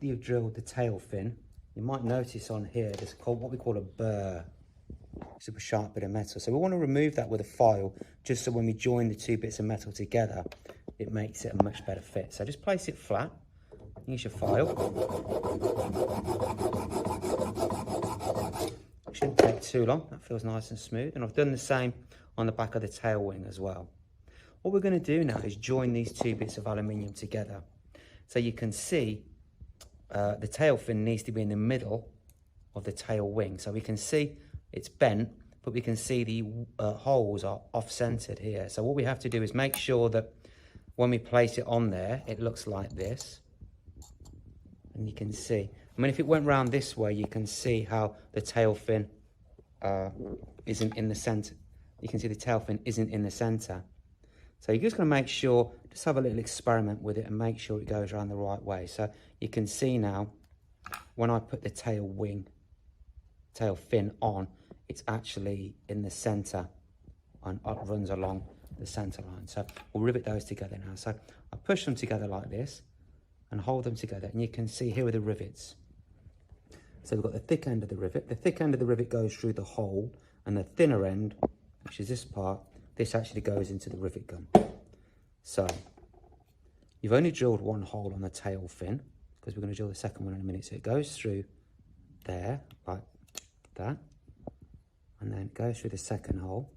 after you've drilled the tail fin, you might notice on here, there's what we call a burr. Super sharp bit of metal. So we want to remove that with a file, just so when we join the two bits of metal together, it makes it a much better fit. So just place it flat, use your file. It shouldn't take too long, that feels nice and smooth. And I've done the same on the back of the tail wing as well. What we're going to do now is join these two bits of aluminium together. So you can see the tail fin needs to be in the middle of the tail wing. So we can see it's bent, but we can see the holes are off-centered here. So what we have to do is make sure that when we place it on there, it looks like this. And you can see, I mean, if it went round this way, you can see how the tail fin isn't in the center. You can see the tail fin isn't in the center. So you're just going to make sure, just have a little experiment with it and make sure it goes around the right way. So you can see now, when I put the tail fin on, it's actually in the center and it runs along the center line. So we'll rivet those together now. So I push them together like this and hold them together, and you can see here are the rivets. So we've got the thick end of the rivet. The thick end of the rivet goes through the hole, and the thinner end, which is this part, this actually goes into the rivet gun. So you've only drilled one hole on the tail fin, because we're going to drill the second one in a minute. So it goes through there like that, and then it goes through the second hole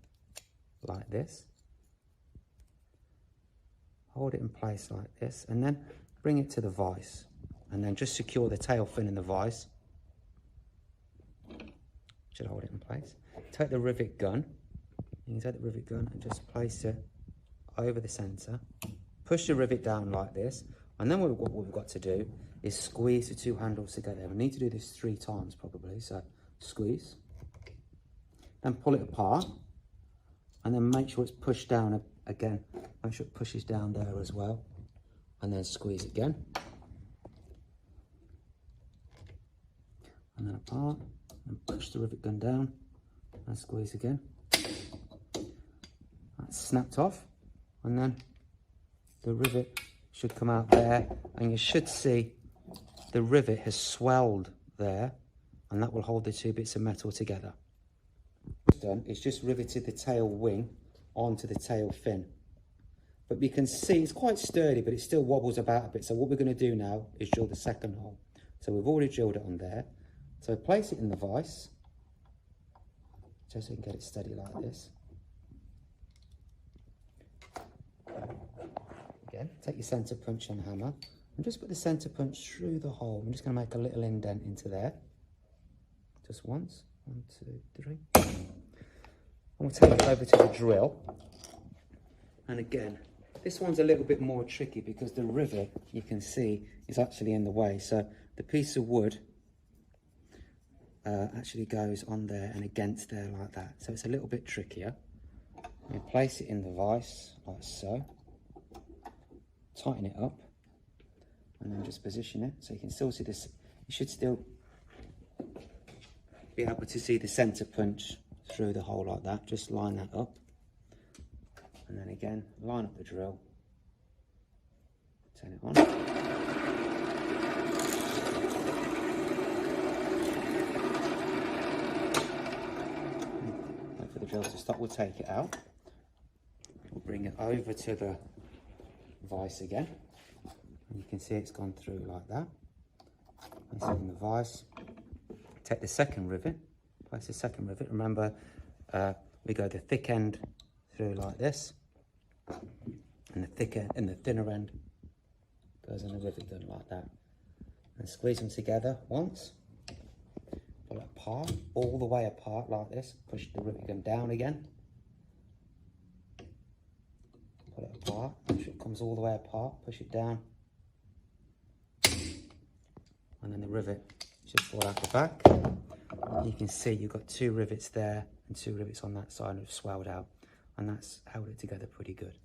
like this. Hold it in place like this, and then bring it to the vise, and then just secure the tail fin in the vise. Should hold it in place. Take the rivet gun. You can take the rivet gun and just place it over the center. Push the rivet down like this, and then what we've got to do is squeeze the two handles together. We need to do this 3 times probably. So squeeze, then pull it apart, and then make sure it's pushed down again. Make sure it pushes down there as well, and then squeeze again, and then apart, and push the rivet gun down, and squeeze again. That's snapped off, and then the rivet should come out there, and you should see the rivet has swelled there, and that will hold the two bits of metal together. What's done is just riveted the tail wing onto the tail fin. But you can see it's quite sturdy, but it still wobbles about a bit. So what we're going to do now is drill the second hole. So we've already drilled it on there. So place it in the vise, just so you can get it steady like this. Again, take your center punch and hammer, and just put the center punch through the hole. I'm just going to make a little indent into there. Just once. 1, 2, 3. And we'll take it over to the drill. And again, this one's a little bit more tricky because the rivet, you can see, is actually in the way. So the piece of wood actually goes on there and against there like that. So it's a little bit trickier. You place it in the vise like so. Tighten it up. And then just position it so you can still see this. You should still be able to see the center punch through the hole like that. Just line that up. And then again, line up the drill, turn it on. Wait for the drill to stop, we'll take it out. We'll bring it over to the vise again. And you can see it's gone through like that. Place it in the vise. Take the second rivet, place the second rivet. Remember, we go the thick end through like this, and the thicker and the thinner end goes in the rivet gun like that, and squeeze them together once, pull it apart, all the way apart like this, push the rivet gun down again, pull it apart, make sure it comes all the way apart, push it down, and then the rivet should fall out the back. You can see you've got 2 rivets there and 2 rivets on that side and have swelled out, and that's held it together pretty good.